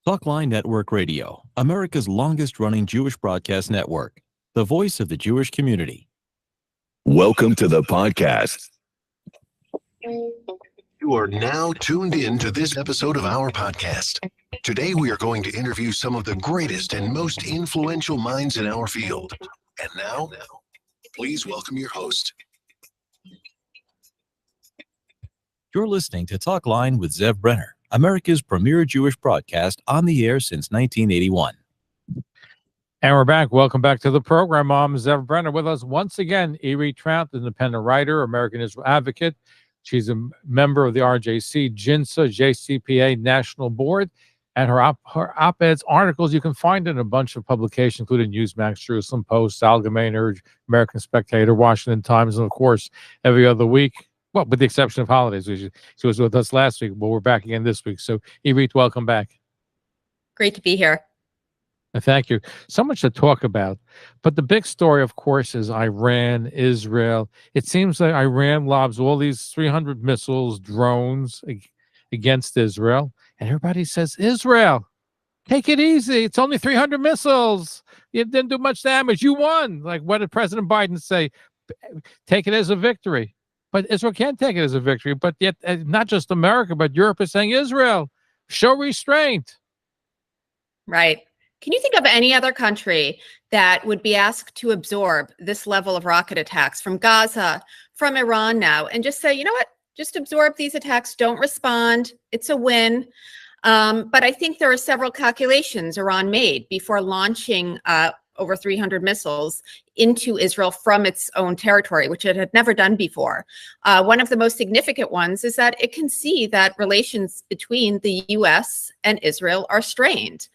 Talkline Network Radio, America's longest-running Jewish broadcast network, the voice of the Jewish community. Welcome to the podcast. You are now tuned in to this episode of our podcast. Today, we are going to interview some of the greatest and most influential minds in our field. And now, please welcome your host. You're listening to Talkline with Zev Brenner, America's premier Jewish broadcast on the air since 1981. And we're back. Welcome back to the program. I'm Zev Brenner. With us once again, Irit Tratt, independent writer, American Israel advocate. She's a member of the RJC, JINSA, JCPA National Board. And her op-eds articles, you can find in a bunch of publications, including Newsmax, Jerusalem Post, Algemeiner, American Spectator, Washington Times, and of course, every other week. Well, with the exception of holidays. She was with us last week, but we're back again this week. So, Irit, welcome back. Great to be here. Thank you. So much to talk about. But the big story, of course, is Iran, Israel. It seems like Iran lobs all these 300 missiles, drones against Israel. And everybody says, Israel, take it easy. It's only 300 missiles. You didn't do much damage. You won. Like, what did President Biden say? Take it as a victory. But Israel can't take it as a victory. But yet, not just America, but Europe is saying, Israel, show restraint. Right. Can you think of any other country that would be asked to absorb this level of rocket attacks from Gaza, from Iran now, and just say, you know what, just absorb these attacks, don't respond, it's a win. But I think there are several calculations Iran made before launching over 300 missiles into Israel from its own territory, which it had never done before. One of the most significant ones is that it can see that relations between the U.S. and Israel are strained.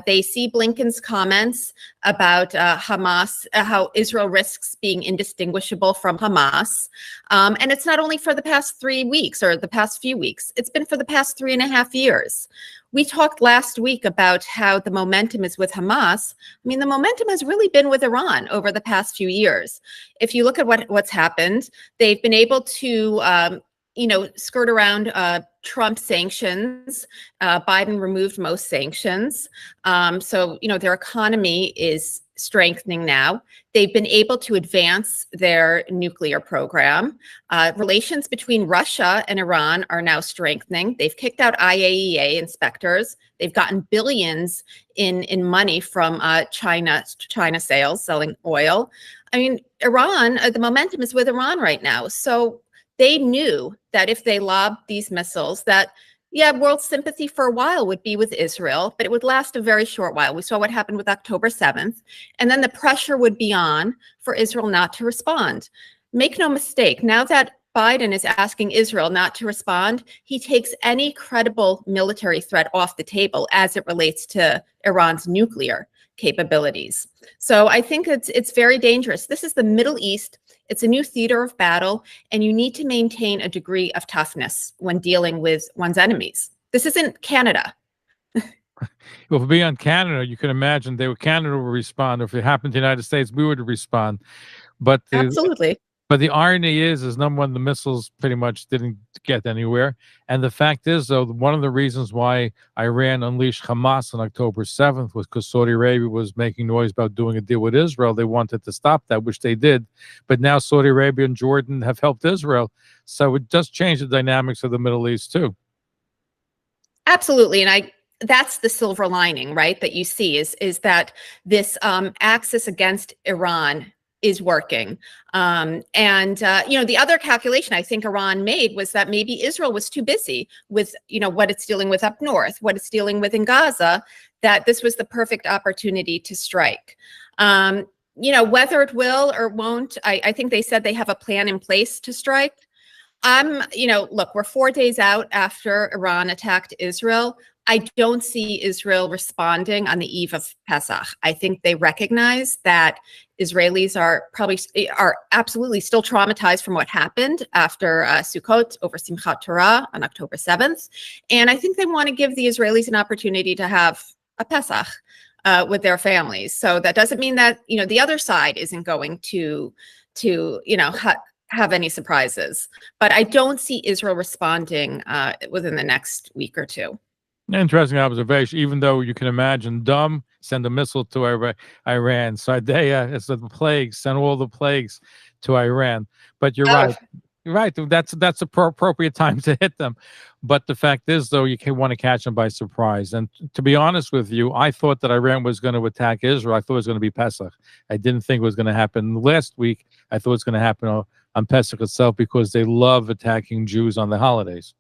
They see Blinken's comments about Hamas, how Israel risks being indistinguishable from Hamas. And it's not only for the past 3 weeks or the past few weeks, it's been for the past 3.5 years. We talked last week about how the momentum is with Hamas. I mean, the momentum has really been with Iran over the past few years. If you look at what's happened, they've been able to, skirt around Trump sanctions. Biden removed most sanctions. So, their economy is strengthening now. They've been able to advance their nuclear program. Relations between Russia and Iran are now strengthening. They've kicked out IAEA inspectors. They've gotten billions in money from China sales, selling oil. I mean, Iran, the momentum is with Iran right now. So they knew that if they lobbed these missiles, that world sympathy for a while would be with Israel, but it would last a very short while. We saw what happened with October 7th, and then the pressure would be on for Israel not to respond. Make no mistake, now that Biden is asking Israel not to respond, he takes any credible military threat off the table as it relates to Iran's nuclear capabilities. So I think it's very dangerous. This is the Middle East. It's a new theater of battle, and you need to maintain a degree of toughness when dealing with one's enemies. This isn't Canada. Well, if it be on Canada, you can imagine Canada would respond. If it happened to the United States, we would respond. But Absolutely. But the irony is number one, the missiles pretty much didn't get anywhere. And the fact is, though, one of the reasons why Iran unleashed Hamas on October 7th was because Saudi Arabia was making noise about doing a deal with Israel. They wanted to stop that, which they did. But now Saudi Arabia and Jordan have helped Israel. So it does change the dynamics of the Middle East, too. Absolutely. And that's the silver lining, right, that you see is that this axis against Iran is working. The other calculation I think Iran made was that maybe Israel was too busy with, what it's dealing with up north, what it's dealing with in Gaza, that this was the perfect opportunity to strike. Whether it will or won't, I think they said they have a plan in place to strike. Look, we're 4 days out after Iran attacked Israel. I don't see Israel responding on the eve of Pesach. I think they recognize that Israelis are absolutely still traumatized from what happened after Sukkot over Simchat Torah on October 7th. And I think they want to give the Israelis an opportunity to have a Pesach with their families. So that doesn't mean that, the other side isn't going to have any surprises. But I don't see Israel responding within the next week or two. Interesting observation. Even though you can imagine dumb, send a missile to Iran. Sardea, it's the plagues, send all the plagues to Iran. But you're right. You're right. That's the appropriate time to hit them. But the fact is, though, you can want to catch them by surprise. And to be honest with you, I thought that Iran was going to attack Israel. I thought it was going to be Pesach. I didn't think it was going to happen last week. I thought it was going to happen on Pesach itself because they love attacking Jews on the holidays.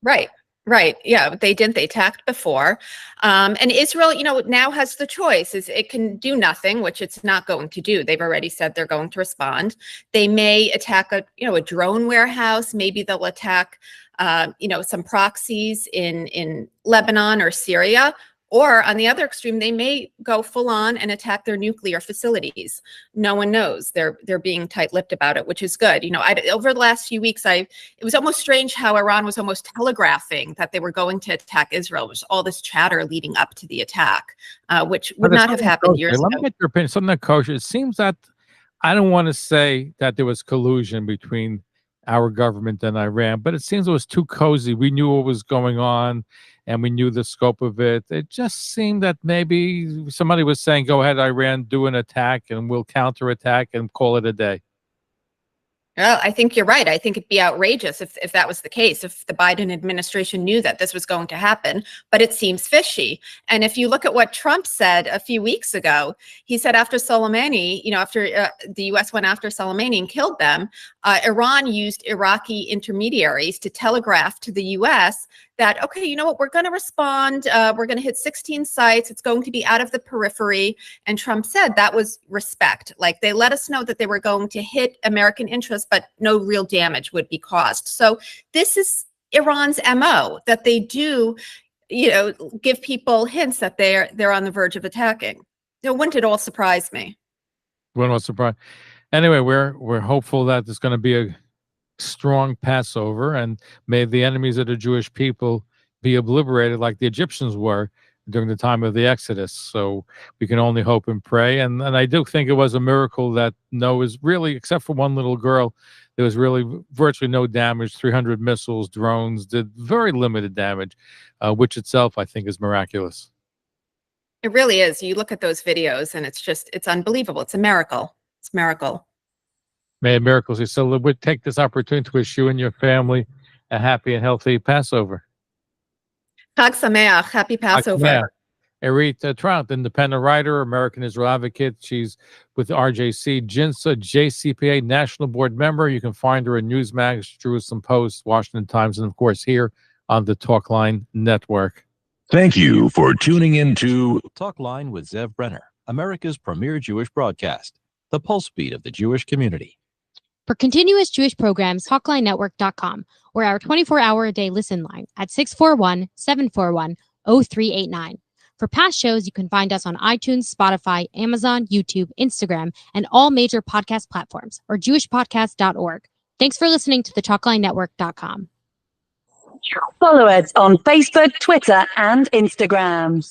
Right. Right. Yeah, they didn't. They attacked before. And Israel, now has the choice. Is it can do nothing, which it's not going to do. They've already said they're going to respond. They may attack a drone warehouse. Maybe they'll attack, some proxies in Lebanon or Syria. Or on the other extreme, they may go full on and attack their nuclear facilities. No one knows. They're being tight-lipped about it, which is good. Over the last few weeks, it was almost strange how Iran was almost telegraphing that they were going to attack Israel. There was all this chatter leading up to the attack, which would not have happened years ago. Let me get your opinion. Something that kosher. It seems that I don't want to say that there was collusion between our government and Iran, but it seems it was too cozy. We knew what was going on, and we knew the scope of it. It just seemed that maybe somebody was saying, go ahead, Iran, do an attack, and we'll counterattack and call it a day. Well, I think you're right. I think it'd be outrageous if that was the case, if the Biden administration knew that this was going to happen, but it seems fishy. And if you look at what Trump said a few weeks ago, he said after Soleimani, after the U.S. went after Soleimani and killed them, Iran used Iraqi intermediaries to telegraph to the U.S. that, okay, you know what, we're going to respond. We're going to hit 16 sites. It's going to be out of the periphery. And Trump said that was respect. Like, they let us know that they were going to hit American interests, but no real damage would be caused. So this is Iran's MO, that they do, give people hints that they're on the verge of attacking. Wouldn't it all surprise me? Wouldn't it surprise? Anyway, we're hopeful that there's going to be a strong Passover, and may the enemies of the Jewish people be obliterated like the Egyptians were during the time of the Exodus. So we can only hope and pray. And I do think it was a miracle that was really, except for one little girl, there was really virtually no damage. 300 missiles, drones did very limited damage, which itself I think is miraculous. It really is. You look at those videos and it's unbelievable. It's a miracle. It's a miracle. May miracles. So we'll take this opportunity to wish you and your family a happy and healthy Passover. Chag Sameach. Happy Passover. Irit Tratt, independent writer, American Israel advocate. She's with RJC, JINSA, JCPA, national board member. You can find her in Newsmax, Jerusalem Post, Washington Times, and of course here on the Talkline network. Thank you for tuning in to Talkline with Zev Brenner, America's premier Jewish broadcast, the pulse beat of the Jewish community. For continuous Jewish programs, TalklineNetwork.com, or our 24-hour-a-day listen line at 641-741-0389. For past shows, you can find us on iTunes, Spotify, Amazon, YouTube, Instagram, and all major podcast platforms, or jewishpodcast.org. Thanks for listening to the TalklineNetwork.com. Follow us on Facebook, Twitter, and Instagram.